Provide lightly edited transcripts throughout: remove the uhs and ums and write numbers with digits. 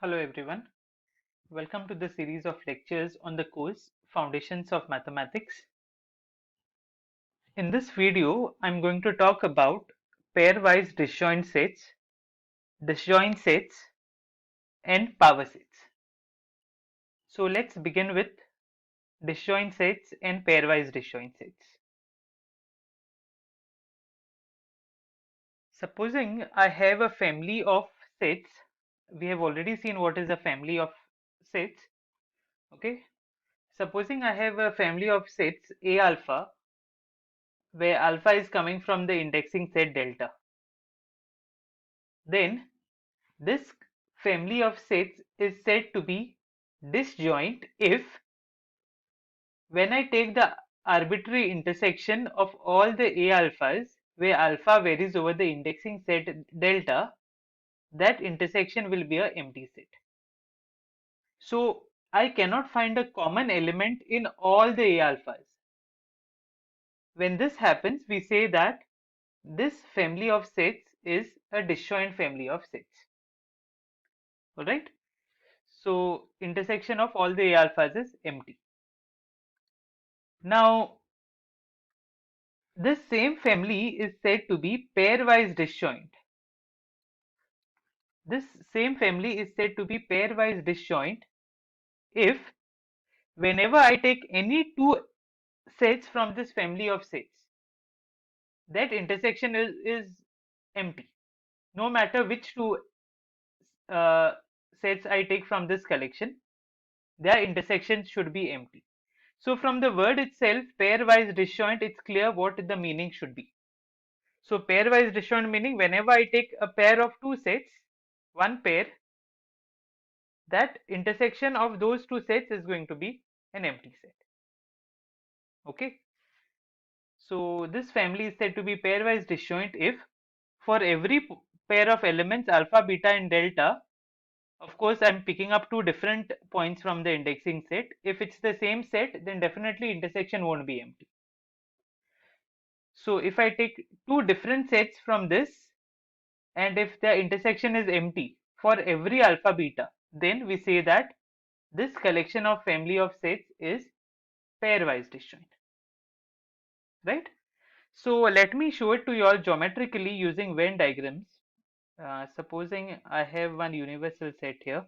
Hello everyone, welcome to the series of lectures on the course Foundations of Mathematics. In this video, I'm going to talk about pairwise disjoint sets and power sets. So let's begin with disjoint sets and pairwise disjoint sets. Supposing I have a family of sets, we have already seen what is a family of sets, okay? Supposing I have a family of sets A alpha where alpha is coming from the indexing set delta. Then this family of sets is said to be disjoint if when I take the arbitrary intersection of all the A alphas where alpha varies over the indexing set delta, that intersection will be an empty set. So I cannot find a common element in all the A alphas. When this happens, we say that this family of sets is a disjoint family of sets. Alright? So intersection of all the A alphas is empty. Now this same family is said to be pairwise disjoint. This same family is said to be pairwise disjoint if whenever I take any two sets from this family of sets, that intersection is empty. No matter which two uh, sets I take from this collection, their intersection should be empty. So from the word itself, pairwise disjoint, it's clear what the meaning should be. So pairwise disjoint meaning whenever I take a pair of two sets, one pair, that intersection of those two sets is going to be an empty set. Okay. So this family is said to be pairwise disjoint if for every pair of elements alpha, beta and delta, of course I'm picking up two different points from the indexing set. If it's the same set, then definitely intersection won't be empty. So if I take two different sets from this, and if the intersection is empty for every alpha beta, then we say that this collection of family of sets is pairwise disjoint, right? So let me show it to you all geometrically using Venn diagrams. Supposing I have one universal set here,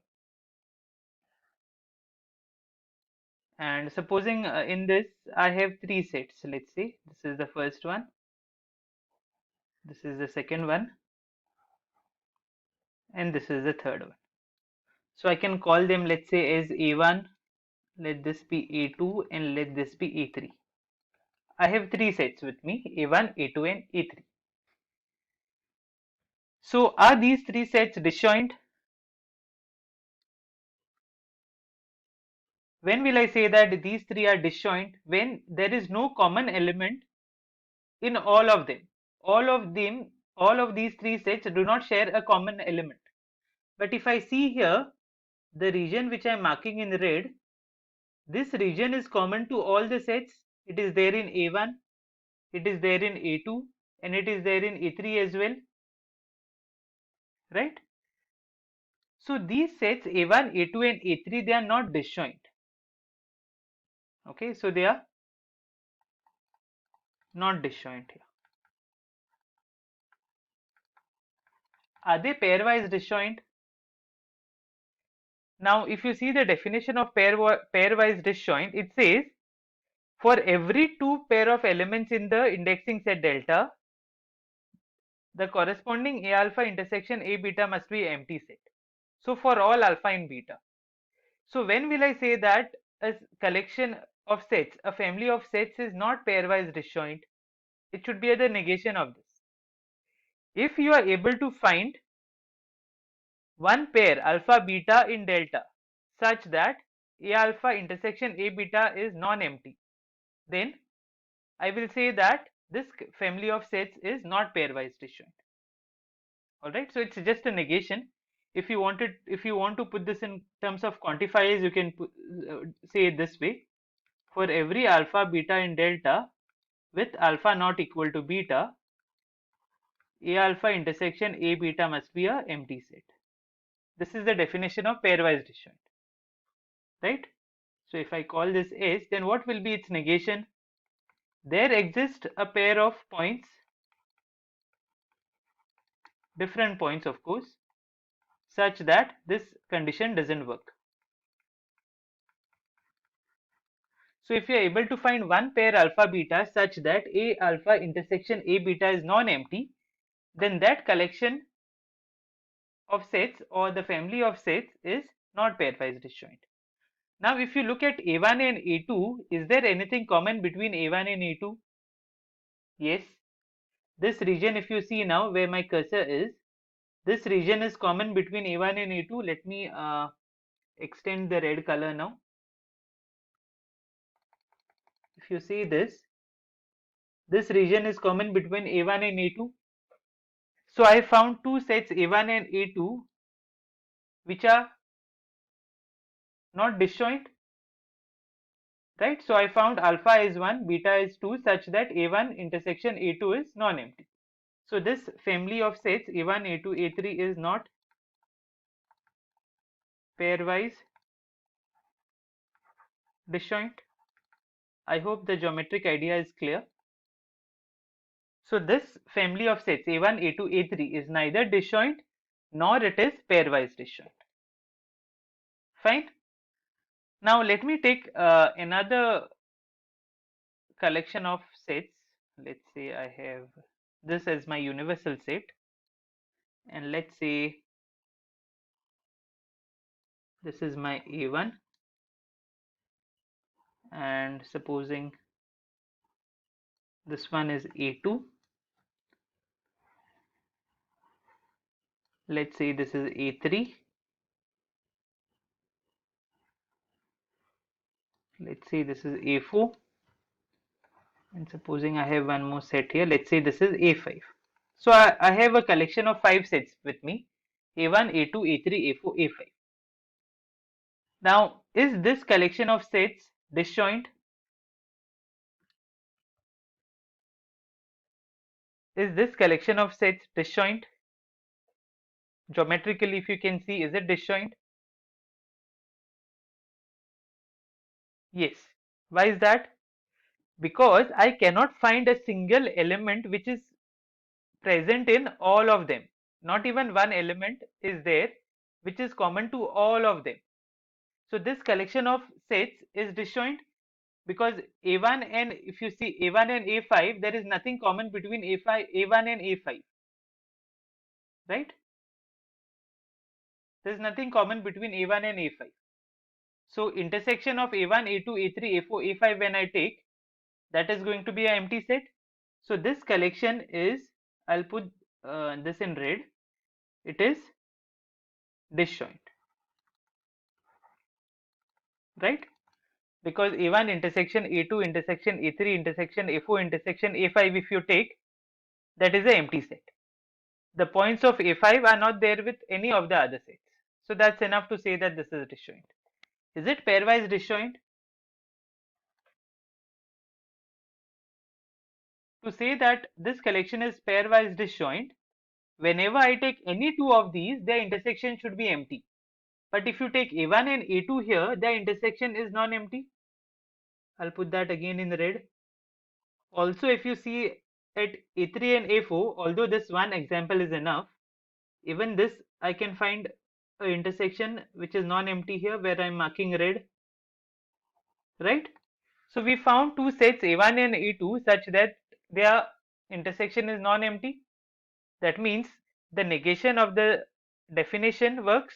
and supposing in this I have three sets. Let's see, this is the first one, this is the second one, and this is the third one. So I can call them, let's say, as A1, let this be A2, and let this be A3. I have three sets with me, A1, A2 and A3. So are these three sets disjoint? When will I say that these three are disjoint? When there is no common element in all of them. All of these three sets do not share a common element. But if I see here, the region which I am marking in red, this region is common to all the sets. It is there in A1, it is there in A2, and it is there in A3 as well, right? So these sets A1, A2 and A3, they are not disjoint. Okay, so they are not disjoint here. Are they pairwise disjoint? Now, if you see the definition of pairwise disjoint, it says for every two pair of elements in the indexing set delta, the corresponding A alpha intersection A beta must be an empty set. So for all alpha and beta. So when will I say that a collection of sets, a family of sets is not pairwise disjoint? It should be the negation of this. If you are able to find one pair alpha beta in delta such that A alpha intersection A beta is non-empty, then I will say that this family of sets is not pairwise disjoint. Alright, so it's just a negation. If you want to put this in terms of quantifiers, you can say it this way: for every alpha, beta and delta with alpha not equal to beta, A alpha intersection A beta must be a empty set. This is the definition of pairwise disjoint, right? So if I call this S, then what will be its negation? There exists a pair of points, different points of course, such that this condition doesn't work. So if you are able to find one pair alpha beta such that A alpha intersection A beta is non-empty, then that collection of sets or the family of sets is not pairwise disjoint. Now if you look at A1 and A2, is there anything common between A1 and A2? Yes. This region, if you see now where my cursor is, this region is common between A1 and A2. Let me extend the red color now. If you see this region is common between A1 and A2. So I found two sets A1 and A2 which are not disjoint, right? So I found alpha is 1, beta is 2 such that A1 intersection A2 is non-empty. So this family of sets A1, A2, A3 is not pairwise disjoint. I hope the geometric idea is clear. So this family of sets A1, A2, A3 is neither disjoint nor it is pairwise disjoint. Fine. Now let me take another collection of sets. Let's say I have this as my universal set, and let's say this is my A1, and supposing this one is A2. Let's say this is A3. Let's say this is A4, and supposing I have one more set here, let's say this is A5. So I have a collection of 5 sets with me: A1, A2, A3, A4, A5. Now, is this collection of sets disjoint? Is this collection of sets disjoint? Geometrically, if you can see, is it disjoint? Yes. Why is that? Because I cannot find a single element which is present in all of them. Not even one element is there which is common to all of them. So this collection of sets is disjoint because A1 and if you see A1 and A5, there is nothing common between A5, A1 and A5, right? There is nothing common between A1 and A5. So intersection of A1, A2, A3, A4, A5 when I take, that is going to be an empty set. So this collection is, I'll put this in red, it is disjoint, right? Because A1 intersection A2 intersection A3 intersection A4 intersection A5 if you take, that is an empty set. The points of A5 are not there with any of the other sets. So that's enough to say that this is disjoint. Is it pairwise disjoint? To say that this collection is pairwise disjoint, whenever I take any two of these, their intersection should be empty. But if you take A1 and A2 here, their intersection is non-empty. I'll put that again in red. Also, if you see at A3 and A4, although this one example is enough, even this I can find an intersection which is non-empty here where I'm marking red, right? So we found two sets A1 and A2 such that their intersection is non-empty. That means the negation of the definition works.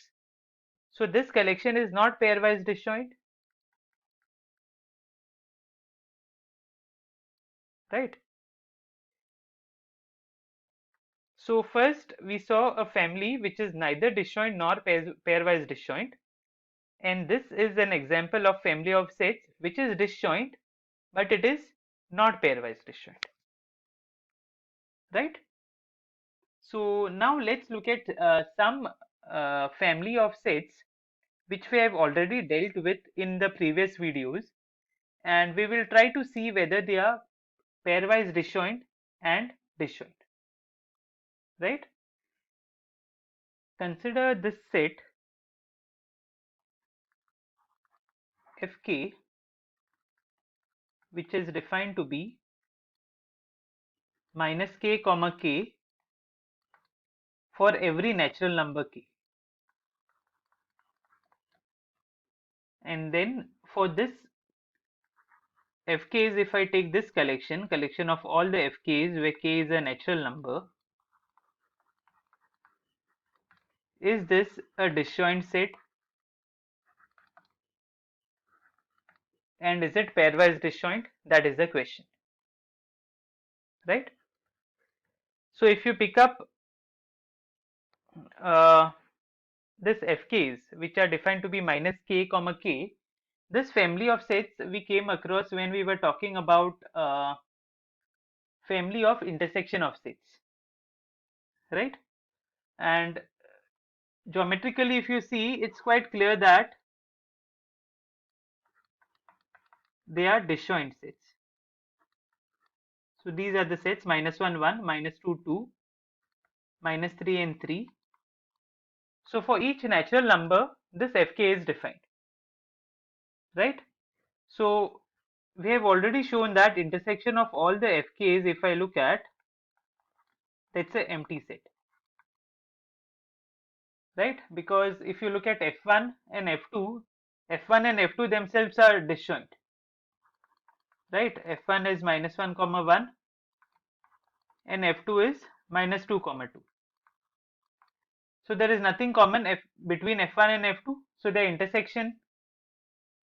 So this collection is not pairwise disjoint, right? So first we saw a family which is neither disjoint nor pairwise disjoint, and this is an example of family of sets which is disjoint but it is not pairwise disjoint, right? So now let's look at some family of sets which we have already dealt with in the previous videos, and we will try to see whether they are pairwise disjoint and disjoint, right? consider this set Fk, which is defined to be minus k comma k for every natural number k. And then for this Fk's, if I take this collection of all the Fk's where k is a natural number, is this a disjoint set? And is it pairwise disjoint? That is the question, right? So if you pick up uh, this Fk's, which are defined to be minus k comma k, this family of sets we came across when we were talking about family of intersection of sets, right? And geometrically, if you see, it's quite clear that they are disjoint sets. So these are the sets minus 1 1, minus 2 2, minus 3 and 3. So for each natural number, this Fk is defined, right? So we have already shown that intersection of all the Fk's, if I look at, that's an empty set, right? Because if you look at F1 and F2, F1 and F2 themselves are disjoint, right? F1 is minus 1 comma 1 and F2 is minus 2 comma 2. So there is nothing common between F1 and F2. So the intersection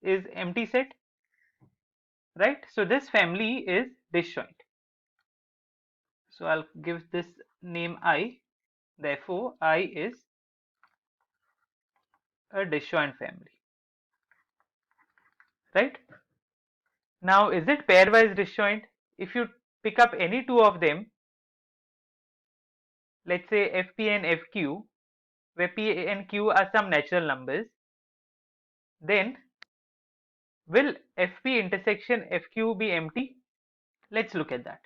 is empty set, right? So this family is disjoint. So I'll give this name I. Therefore, I is a disjoint family, right? Now, is it pairwise disjoint? If you pick up any two of them, let's say Fp and Fq, where P and Q are some natural numbers, then will Fp intersection Fq be empty? Let's look at that.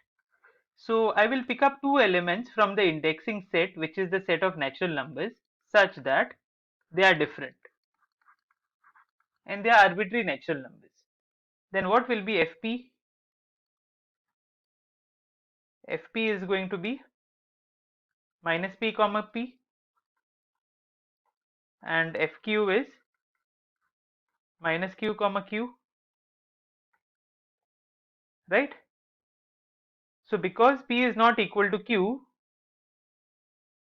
So I will pick up two elements from the indexing set, which is the set of natural numbers, such that they are different and they are arbitrary natural numbers. Then what will be Fp? Fp is going to be minus p comma p, and Fq is minus q comma q, right? So because p is not equal to q,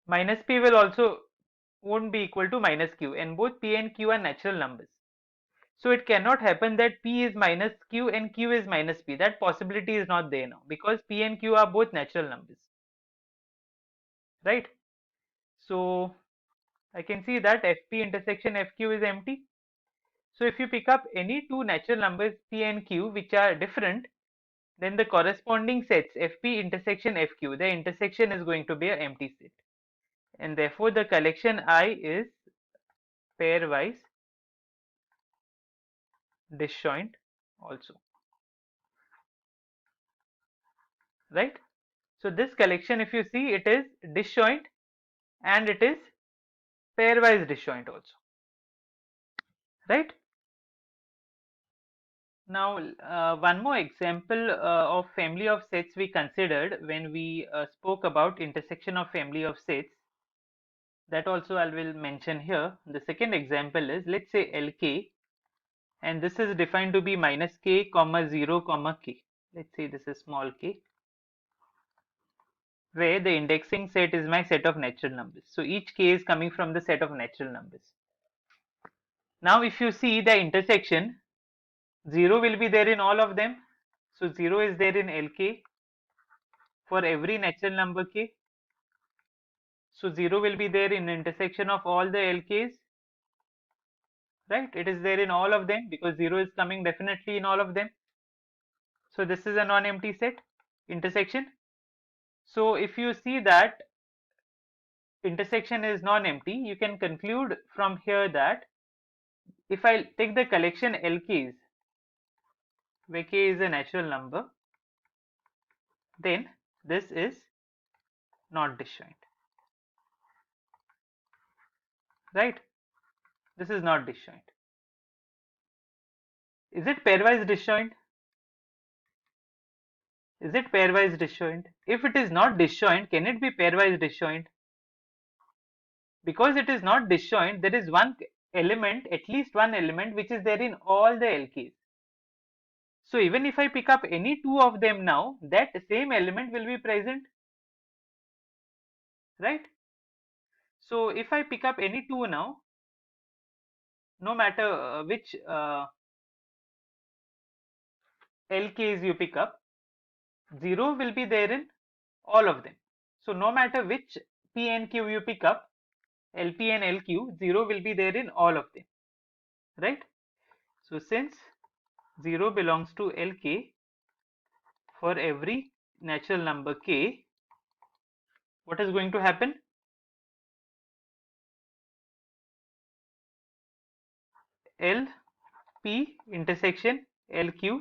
minus p will also won't be equal to minus q, and both p and q are natural numbers. So it cannot happen that p is minus q and q is minus p. That possibility is not there now because p and q are both natural numbers, right? So I can see that Fp intersection Fq is empty. So if you pick up any two natural numbers p and q which are different, then the corresponding sets Fp intersection Fq, the intersection is going to be an empty set, and therefore the collection I is pairwise disjoint also, right? So this collection, if you see, it is disjoint and it is pairwise disjoint also, right? Now one more example of family of sets we considered when we spoke about intersection of family of sets, that also I will mention here. The second example is, let's say Lk, and this is defined to be minus k comma 0 comma k. Let's say this is small k, where the indexing set is my set of natural numbers. So each k is coming from the set of natural numbers. Now if you see the intersection, 0 will be there in all of them. So 0 is there in Lk for every natural number k. So 0 will be there in intersection of all the Lk's, right? It is there in all of them because 0 is coming definitely in all of them. So this is a non-empty set intersection. So if you see that intersection is non-empty, you can conclude from here that if I take the collection Lk's, where k is a natural number, then this is not disjoint. right? This is not disjoint. Is it pairwise disjoint? Is it pairwise disjoint? If it is not disjoint, can it be pairwise disjoint? Because it is not disjoint, there is one element, at least one element, which is there in all the LKs. So even if I pick up any two of them now, that same element will be present, right? So if I pick up any two now, no matter which LKs you pick up, 0 will be there in all of them. So no matter which P and Q you pick up, LP and LQ, 0 will be there in all of them, right? So since 0 belongs to LK for every natural number K, what is going to happen? LP intersection LQ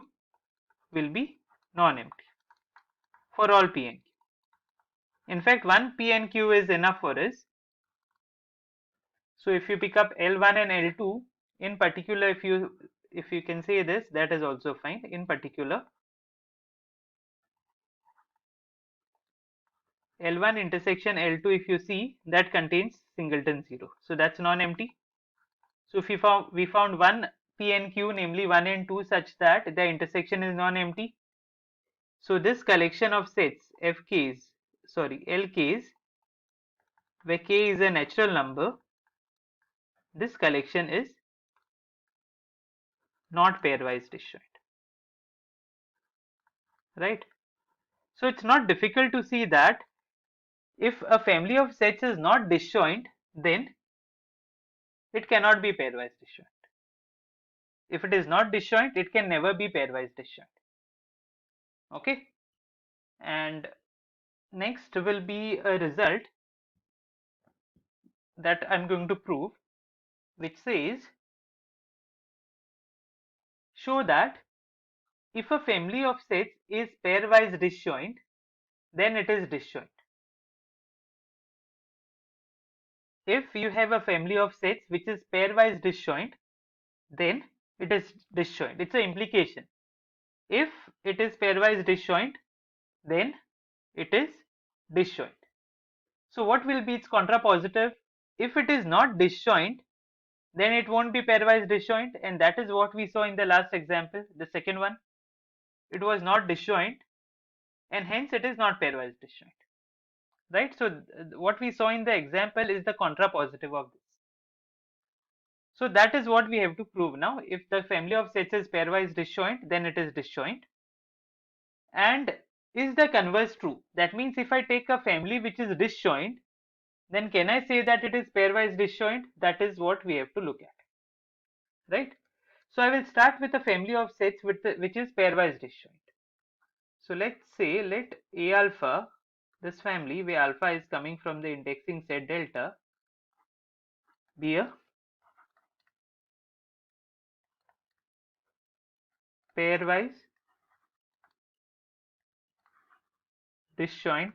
will be non-empty for all P and Q. In fact, one P and Q is enough for us. So if you pick up L1 and L2, in particular, if you can say this, that is also fine. In particular, L1 intersection L2, if you see, that contains singleton 0. So that's non-empty. So if we found one P and Q, namely 1 and 2, such that the intersection is non-empty. So this collection of sets LKs, where K is a natural number, this collection is not pairwise disjoint, right? So it's not difficult to see that if a family of sets is not disjoint, then it cannot be pairwise disjoint. If it is not disjoint, it can never be pairwise disjoint. Okay, and next will be a result that I'm going to prove, which says show that if a family of sets is pairwise disjoint, then it is disjoint. If you have a family of sets which is pairwise disjoint, then it is disjoint. It's an implication. If it is pairwise disjoint, then it is disjoint. So what will be its contrapositive? If it is not disjoint, then it won't be pairwise disjoint, and that is what we saw in the last example, the second one. It was not disjoint, and hence it is not pairwise disjoint, right? So what we saw in the example is the contrapositive of this. So that is what we have to prove now. If the family of sets is pairwise disjoint, then it is disjoint. And is the converse true? That means if I take a family which is disjoint, then can I say that it is pairwise disjoint? That is what we have to look at, right? So I will start with a family of sets which is pairwise disjoint. So let's say let A alpha, this family where alpha is coming from the indexing set delta, be a pairwise disjoint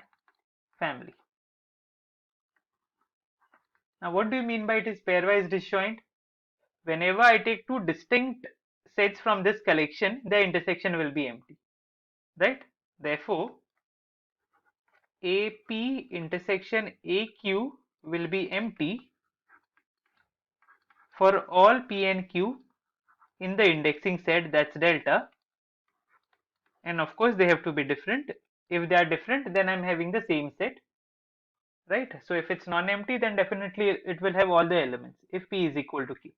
family. Now what do you mean by it is pairwise disjoint? Whenever I take two distinct sets from this collection, the intersection will be empty, right? Therefore, AP intersection AQ will be empty for all P and Q in the indexing set, that's delta. And of course, they have to be different. If they are different, then I'm having the same set, right? So if it's non-empty, then definitely it will have all the elements if P is equal to Q.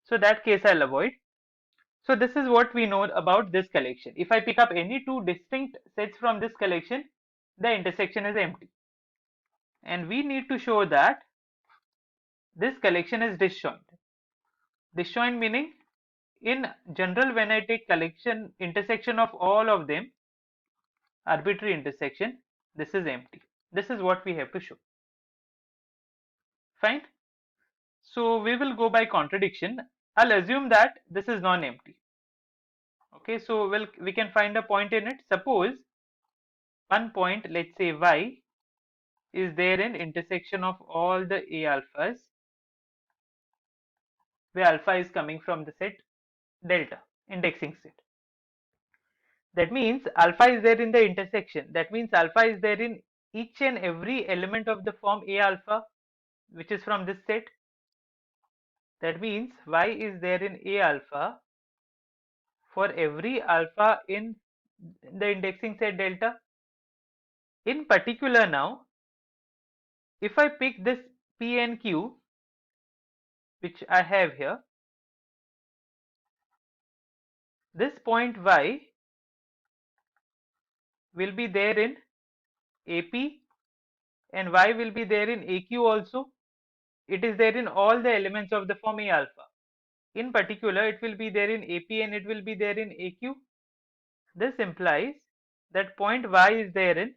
So that case I'll avoid. So this is what we know about this collection. If I pick up any two distinct sets from this collection, the intersection is empty. And we need to show that this collection is disjoint. Disjoint meaning, in general, when I take collection intersection of all of them, arbitrary intersection, this is empty. This is what we have to show. Fine. So we will go by contradiction. I'll assume that this is non-empty. Okay, so we can find a point in it. Suppose one point, let's say y, is there in intersection of all the A alphas where alpha is coming from the set delta, indexing set. That means alpha is there in the intersection. That means alpha is there in each and every element of the form A alpha, which is from this set. That means Y is there in A alpha for every alpha in the indexing set delta. In particular now, if I pick this P and Q, which I have here, this point Y will be there in AP and Y will be there in AQ also. It is there in all the elements of the form A alpha. In particular, it will be there in AP and it will be there in AQ. This implies that point Y is there in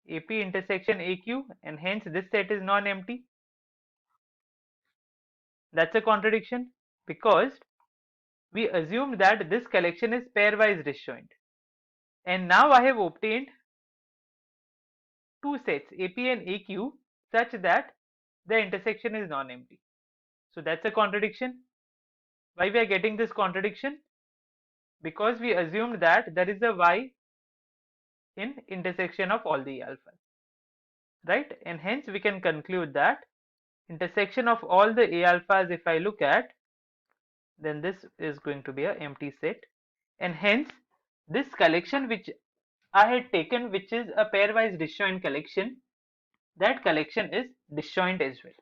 AP intersection AQ and hence this set is non-empty. That's a contradiction because we assumed that this collection is pairwise disjoint. And now I have obtained two sets AP and AQ such that the intersection is non-empty. So that's a contradiction. Why we are getting this contradiction? Because we assumed that there is a Y in intersection of all the alphas, right? And hence we can conclude that intersection of all the A alphas, if I look at, then this is going to be an empty set, and hence this collection which I had taken, which is a pairwise disjoint collection, that collection is disjoint as well.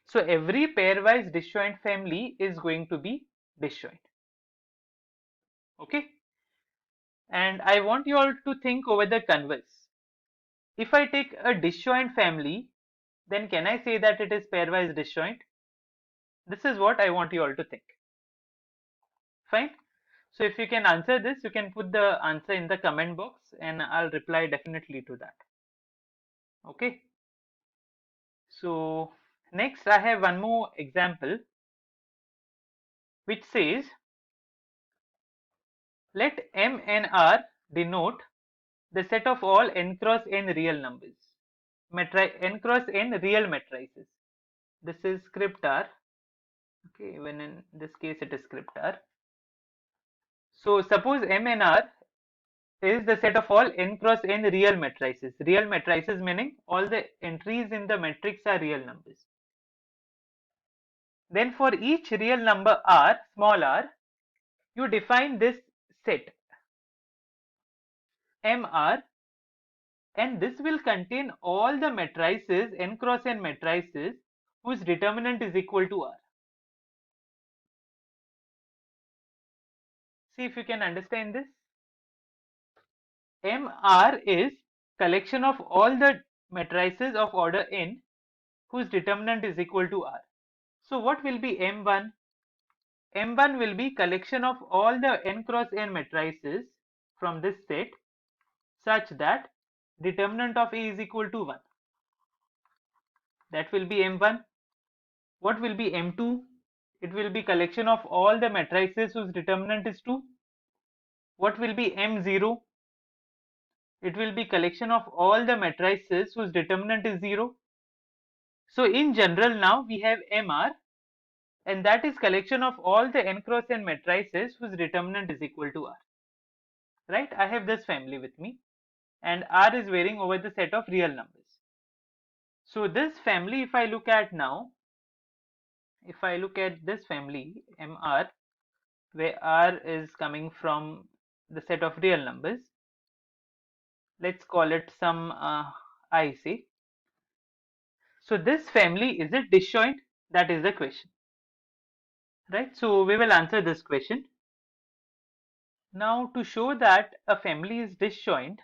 So every pairwise disjoint family is going to be disjoint. Okay, and I want you all to think over the converse. If I take a disjoint family, then can I say that it is pairwise disjoint? This is what I want you all to think. Fine. So if you can answer this, you can put the answer in the comment box and I'll reply definitely to that. Okay. So next I have one more example which says, let M and R denote the set of all n cross n real numbers, n cross n real matrices. This is script R. Okay, even in this case it is script R. So suppose M and R is the set of all n cross n real matrices. Real matrices meaning all the entries in the matrix are real numbers. Then for each real number R, small r, you define this set MR, and this will contain all the matrices, n cross n matrices whose determinant is equal to R. See if you can understand this. MR is collection of all the matrices of order n whose determinant is equal to R. So what will be M1? M1 will be collection of all the n cross n matrices from this set such that determinant of A is equal to 1. That will be M1. What will be M2? It will be collection of all the matrices whose determinant is 2. What will be M0? It will be collection of all the matrices whose determinant is 0. So in general now we have MR, and that is collection of all the n cross n matrices whose determinant is equal to R. Right? I have this family with me and R is varying over the set of real numbers. So this family, if I look at now, if I look at this family MR, where R is coming from the set of real numbers, let's call it some I say. So this family, is it disjoint? That is the question, right? So we will answer this question. Now to show that a family is disjoint,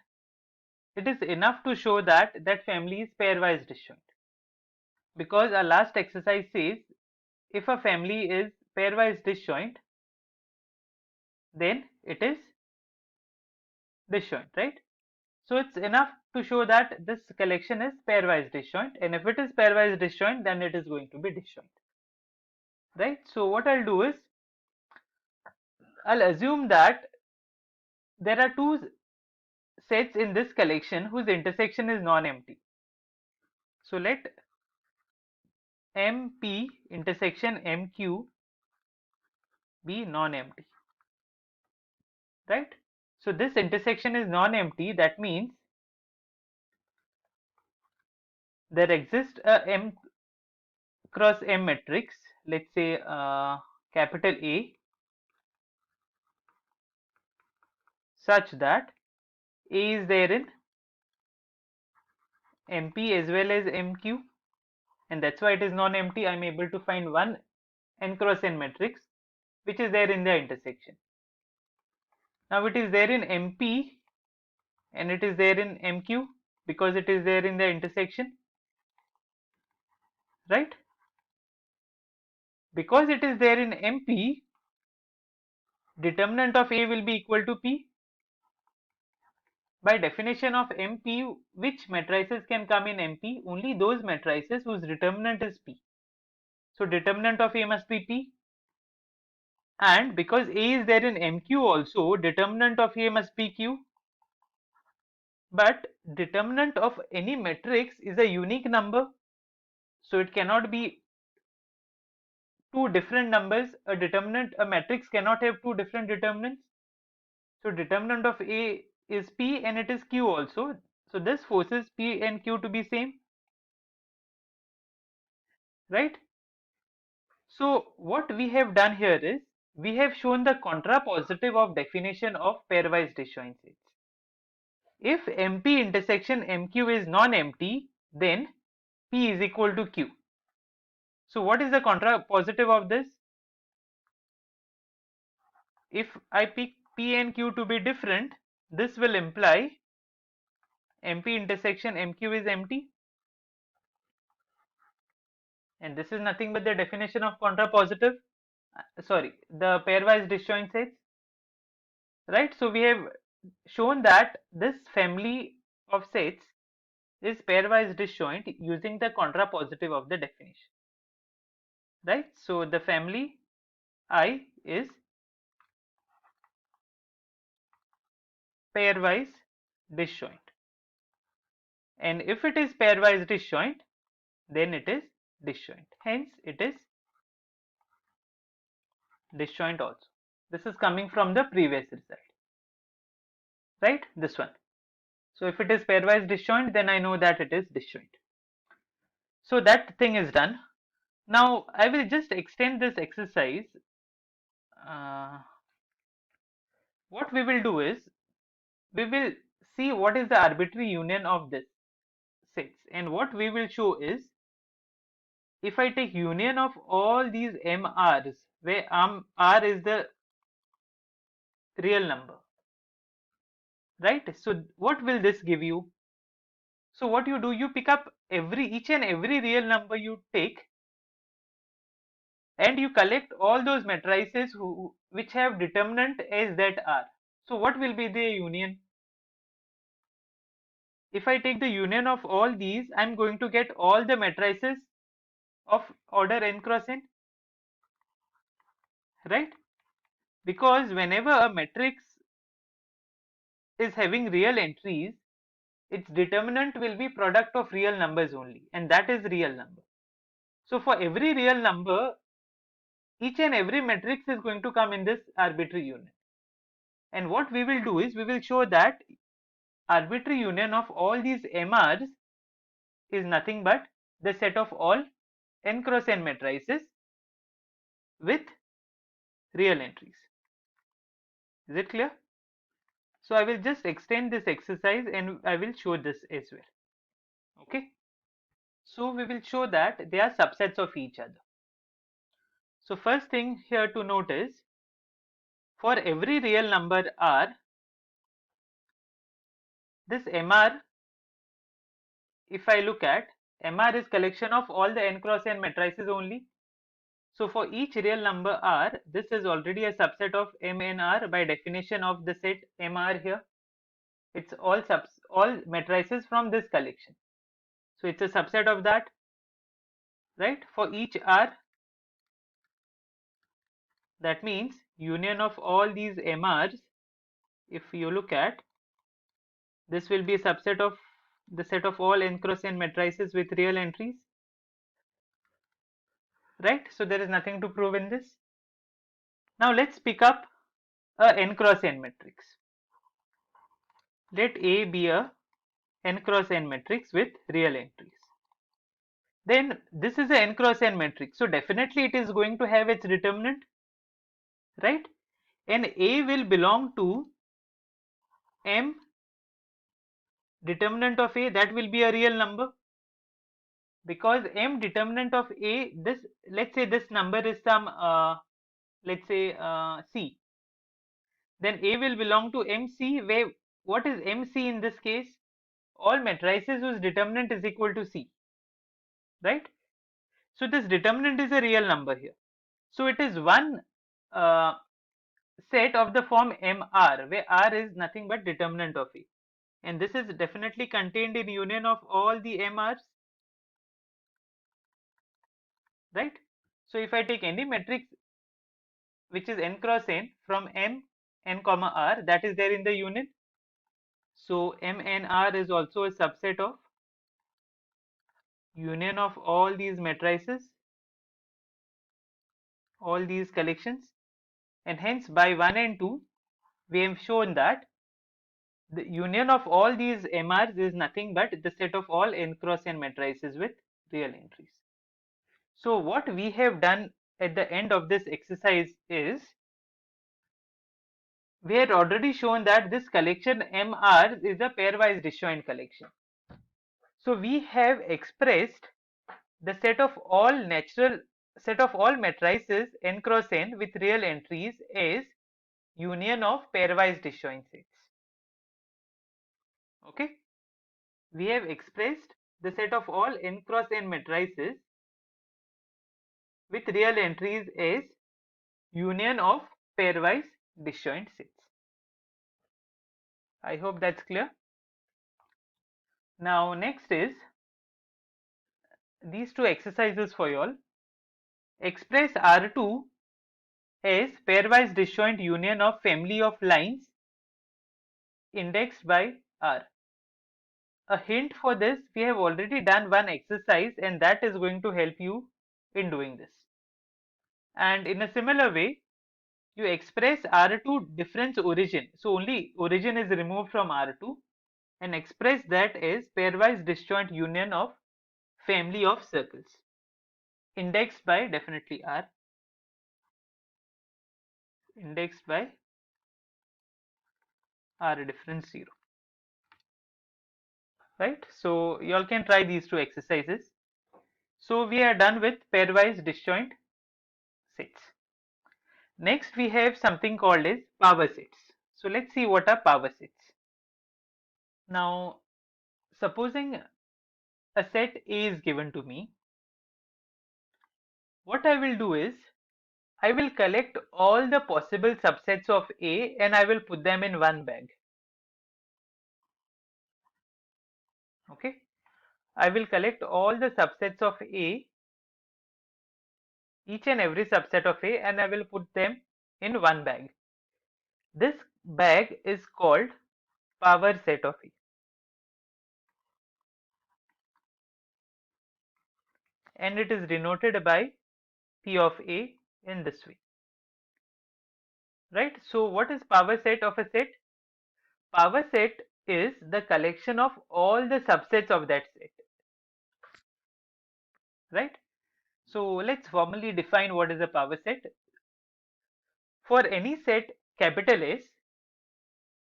it is enough to show that that family is pairwise disjoint, because our last exercise says if a family is pairwise disjoint, then it is disjoint, right? So it's enough to show that this collection is pairwise disjoint, and if it is pairwise disjoint, then it is going to be disjoint, right? So what I'll do is I'll assume that there are two sets in this collection whose intersection is non-empty. So let MP intersection MQ be non-empty, right? So this intersection is non-empty. That means there exists a M cross M matrix, let's say capital A, such that A is there in MP as well as MQ, and that's why it is non-empty. I'm able to find one n cross n matrix which is there in the intersection. Now it is there in MP and it is there in MQ because it is there in the intersection, right? Because it is there in MP, determinant of A will be equal to P. By definition of MP, which matrices can come in MP? Only those matrices whose determinant is P. So determinant of A must be P. And because A is there in MQ also, determinant of A must be Q. But determinant of any matrix is a unique number. So it cannot be two different numbers. A matrix cannot have two different determinants. So determinant of A is P and it is Q also. So this forces P and Q to be same, right? So what we have done here is we have shown the contrapositive of definition of pairwise disjoint sets. If MP intersection MQ is non-empty, then P is equal to Q. So what is the contrapositive of this? If I pick P and Q to be different, this will imply MP intersection MQ is empty, and this is nothing but the definition of contrapositive, sorry, the pairwise disjoint sets, right? So we have shown that this family of sets is pairwise disjoint using the contrapositive of the definition, right? So the family I is pairwise disjoint, and if it is pairwise disjoint, then it is disjoint, hence it is disjoint also. This is coming from the previous result, right? This one. So if it is pairwise disjoint, then I know that it is disjoint. So that thing is done. Now I will just extend this exercise. Uh, what we will do is we will see what is the arbitrary union of this sets, and what we will show is if I take union of all these MRs where R is the real number, right? So what will this give you? So what you do, you pick up each and every real number you take and you collect all those matrices which have determinant as that R. So what will be the union? If I take the union of all these, I'm going to get all the matrices of order n cross n, right? Because whenever a matrix is having real entries, its determinant will be product of real numbers only, and that is real number. So for every real number, each and every matrix is going to come in this arbitrary union. And what we will do is we will show that arbitrary union of all these MRs is nothing but the set of all n cross n matrices with real entries. Is it clear? So I will just extend this exercise and I will show this as well. Okay. So we will show that they are subsets of each other. So first thing here to note is for every real number R, this MR, if I look at, MR is collection of all the n cross n matrices only. So for each real number R, this is already a subset of MNR by definition of the set MR here. It's all matrices from this collection. So it's a subset of that, right? For each R, that means union of all these MRs, if you look at, this will be a subset of the set of all n cross n matrices with real entries. right? So there is nothing to prove in this. Now let's pick up a n cross n matrix. Let A be a n cross n matrix with real entries. Then this is a n cross n matrix, so definitely it is going to have its determinant, right? And A will belong to M determinant of A, that will be a real number, because M determinant of A, this, let's say this number is some let's say C, then A will belong to MC, where what is MC in this case? All matrices whose determinant is equal to C, right? So this determinant is a real number here. So it is one uh, set of the form MR, where R is nothing but determinant of A. And this is definitely contained in union of all the MRs, right? So if I take any matrix which is n cross n from M, n comma R, that is there in the union. So M and R is also a subset of union of all these matrices, all these collections, and hence by 1 and 2 we have shown that the union of all these MRs is nothing but the set of all n cross n matrices with real entries. So what we have done at the end of this exercise is, we had already shown that this collection MR is a pairwise disjoint collection. So we have expressed the set of all matrices n cross n with real entries as union of pairwise disjoint sets. Okay, we have expressed the set of all n cross n matrices with real entries as union of pairwise disjoint sets. I hope that's clear. Now next is these two exercises for you all. Express R2 as pairwise disjoint union of family of lines indexed by R. A hint for this, we have already done one exercise and that is going to help you in doing this. And in a similar way, you express R2 difference origin. So only origin is removed from R2 and express that as pairwise disjoint union of family of circles indexed by definitely R, indexed by R difference 0, right? So you all can try these two exercises. So we are done with pairwise disjoint sets. Next we have something called as power sets. So let's see what are power sets. Now supposing a set A is given to me, what I will do is I will collect all the possible subsets of A and I will put them in one bag. Okay, I will collect all the subsets of A, each and every subset of A, and I will put them in one bag. This bag is called power set of A, and it is denoted by P of A in this way, right? So what is power set of a set? Power set is the collection of all the subsets of that set, right? So let's formally define what is a power set. For any set capital S,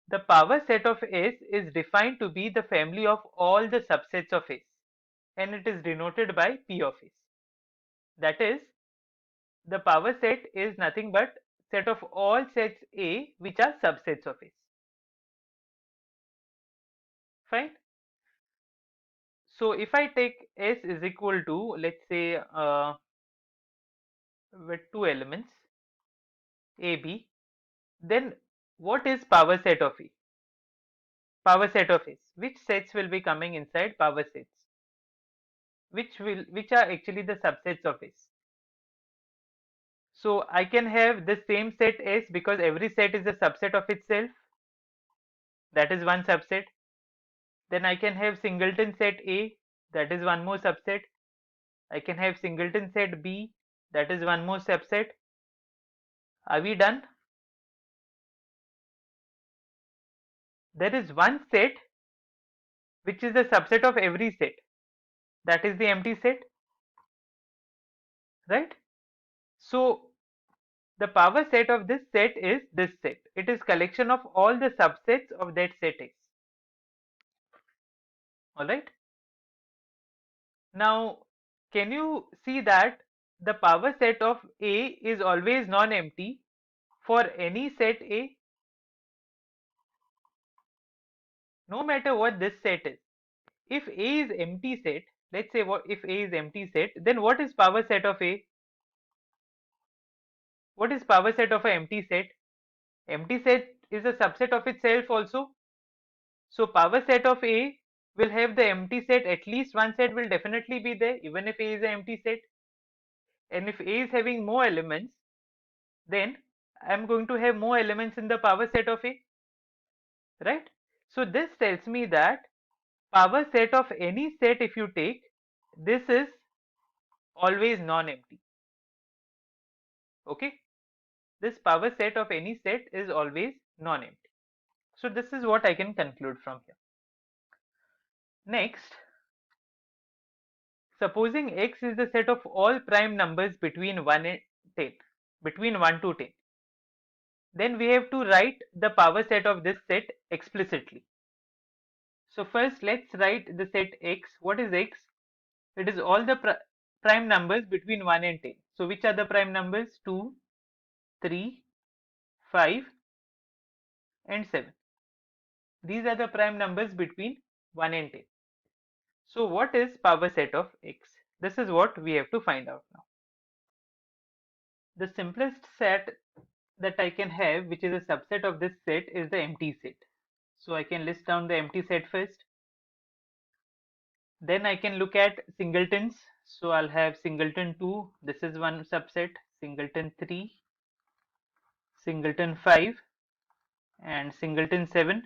the power set of S is defined to be the family of all the subsets of S, and it is denoted by P of S. That is, the power set is nothing but set of all sets A which are subsets of S. Fine. So if I take S is equal to, let's say with two elements A, B, then what is power set of E? Power set of S. Which sets will be coming inside power sets? Which are actually the subsets of S? So I can have the same set S because every set is a subset of itself. That is one subset. Then I can have singleton set A. That is one more subset. I can have singleton set B. That is one more subset. Are we done? There is one set which is the subset of every set. That is the empty set, right? So the power set of this set is this set. It is collection of all the subsets of that set X. All right. Now, can you see that the power set of A is always non-empty for any set A, no matter what this set is? If A is empty set, let's say what if A is empty set, then what is power set of A? What is power set of an empty set? Empty set is a subset of itself also. So power set of A will have the empty set, at least one set will definitely be there even if A is an empty set. And if A is having more elements, then I'm going to have more elements in the power set of A, right? So this tells me that power set of any set, if you take, this is always non-empty. Okay, this power set of any set is always non-empty. So this is what I can conclude from here. Next, supposing X is the set of all prime numbers between 1 and 10, between 1 to 10, then we have to write the power set of this set explicitly. So first let's write the set X. What is X? It is all the prime numbers between 1 and 10. So which are the prime numbers? 2, 3, 5 and 7. These are the prime numbers between 1 and 10. So what is power set of X? This is what we have to find out now. The simplest set that I can have, which is a subset of this set, is the empty set. So I can list down the empty set first. Then I can look at singletons. So I'll have singleton 2, this is one subset, singleton 3, singleton 5 and singleton 7,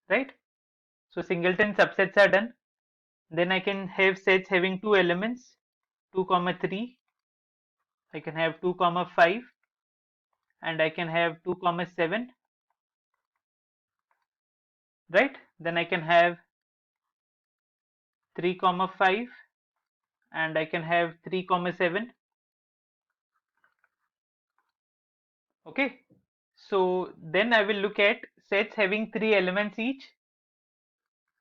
right? So singleton subsets are done. Then I can have sets having two elements, 2 comma 3, I can have 2 comma 5 and I can have 2 comma 7, right? Then I can have 3 comma 5 and I can have 3 comma 7. Okay, so then I will look at sets having 3 elements each.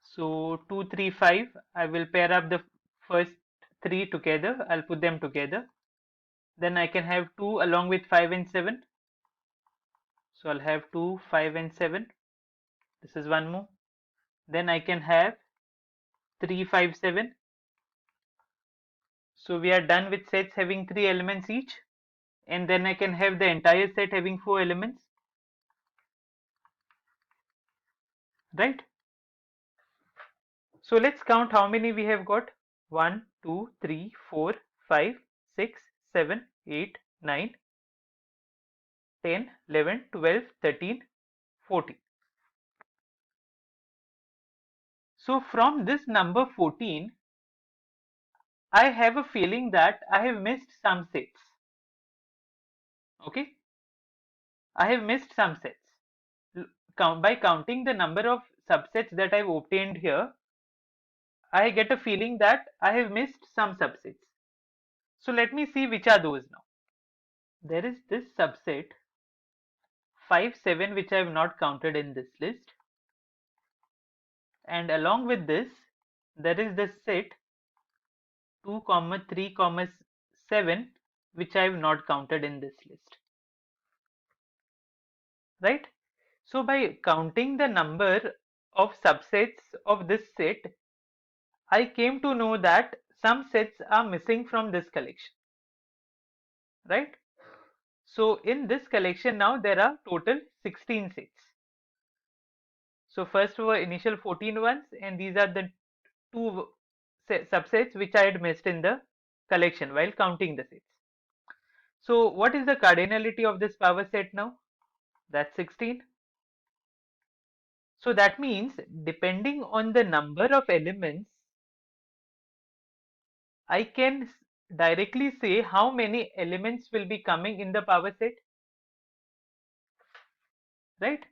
So 2, 3, 5, I will pair up the first 3 together, I'll put them together. Then I can have 2 along with 5 and 7. So I'll have 2, 5 and 7. This is one more. Then I can have 3, 5, 7. So we are done with sets having 3 elements each. And then I can have the entire set having 4 elements. Right? So let's count how many we have got. 1, 2, 3, 4, 5, 6, 7, 8, 9, 10, 11, 12, 13, 14. So from this number 14, I have a feeling that I have missed some sets. Okay, I have missed some sets. By counting the number of subsets that I've obtained here, I get a feeling that I have missed some subsets. So let me see which are those now. There is this subset 5, 7 which I have not counted in this list, and along with this there is the set 2, 3, 7 which I have not counted in this list, right? So by counting the number of subsets of this set, I came to know that some sets are missing from this collection, right? So in this collection now there are total 16 sets. So first were initial 14 ones, and these are the two subsets which I had missed in the collection while counting the sets. So what is the cardinality of this power set now? That's 16. So that means depending on the number of elements, I can directly say how many elements will be coming in the power set, right?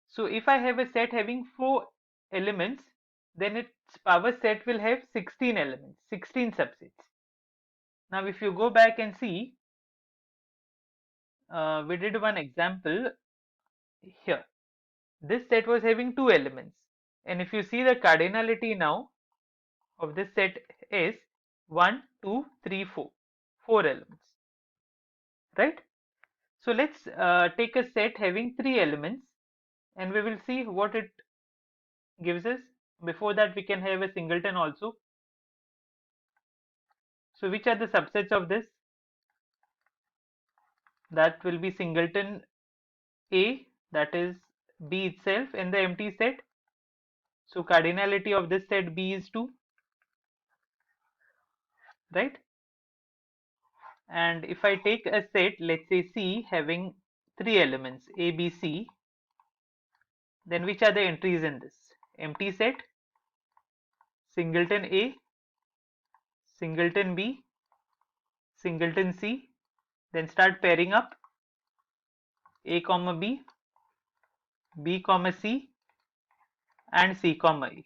So if I have a set having 4 elements, then its power set will have 16 elements, 16 subsets. Now if you go back and see, we did one example here. This set was having 2 elements, and if you see the cardinality now of this set is 1, 2, 3, 4, 4 elements, right? So let's take a set having 3 elements, and we will see what it gives us. Before that, we can have a singleton also. So which are the subsets of this? That will be singleton A, that is B itself in the empty set. So cardinality of this set B is 2, right? And if I take a set, let's say C, having 3 elements A, B, C, then which are the entries in this? Empty set, singleton A, singleton B, singleton C, then start pairing up A comma B, B comma C, and C comma A,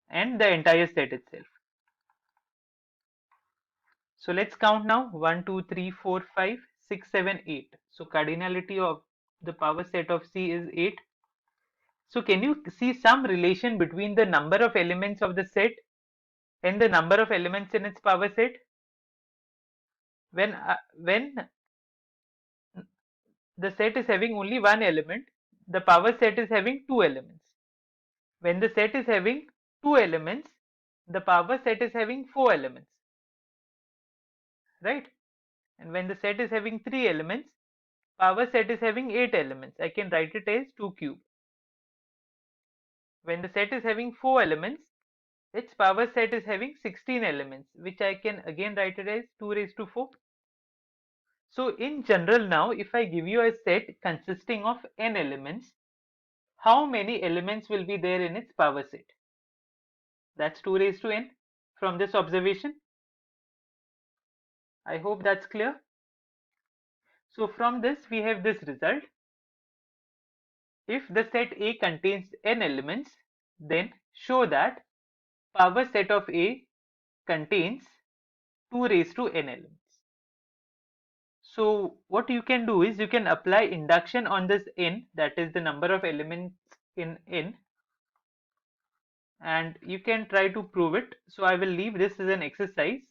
and the entire set itself. So let's count now 1, 2, 3, 4, 5, 6, 7, 8. So cardinality of the power set of C is 8. So can you see some relation between the number of elements of the set and the number of elements in its power set? When the set is having only one element, the power set is having 2 elements. When the set is having 2 elements, the power set is having 4 elements, right? And when the set is having 3 elements, power set is having 8 elements. I can write it as 2 cube. When the set is having 4 elements, its power set is having 16 elements, which I can again write it as 2 raised to 4. So in general now, if I give you a set consisting of n elements, how many elements will be there in its power set? That's 2 raised to n from this observation. I hope that's clear. So from this we have this result. If the set A contains n elements, then show that power set of A contains 2 raised to n elements. So what you can do is you can apply induction on this n, that is the number of elements in n, and you can try to prove it. So I will leave this as an exercise.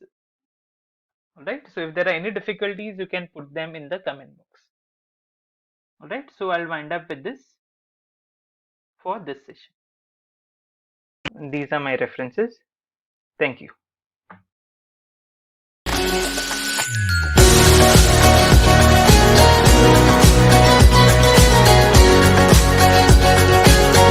Alright, so if there are any difficulties, you can put them in the comment box. Alright, so I'll wind up with this for this session. These are my references. Thank you.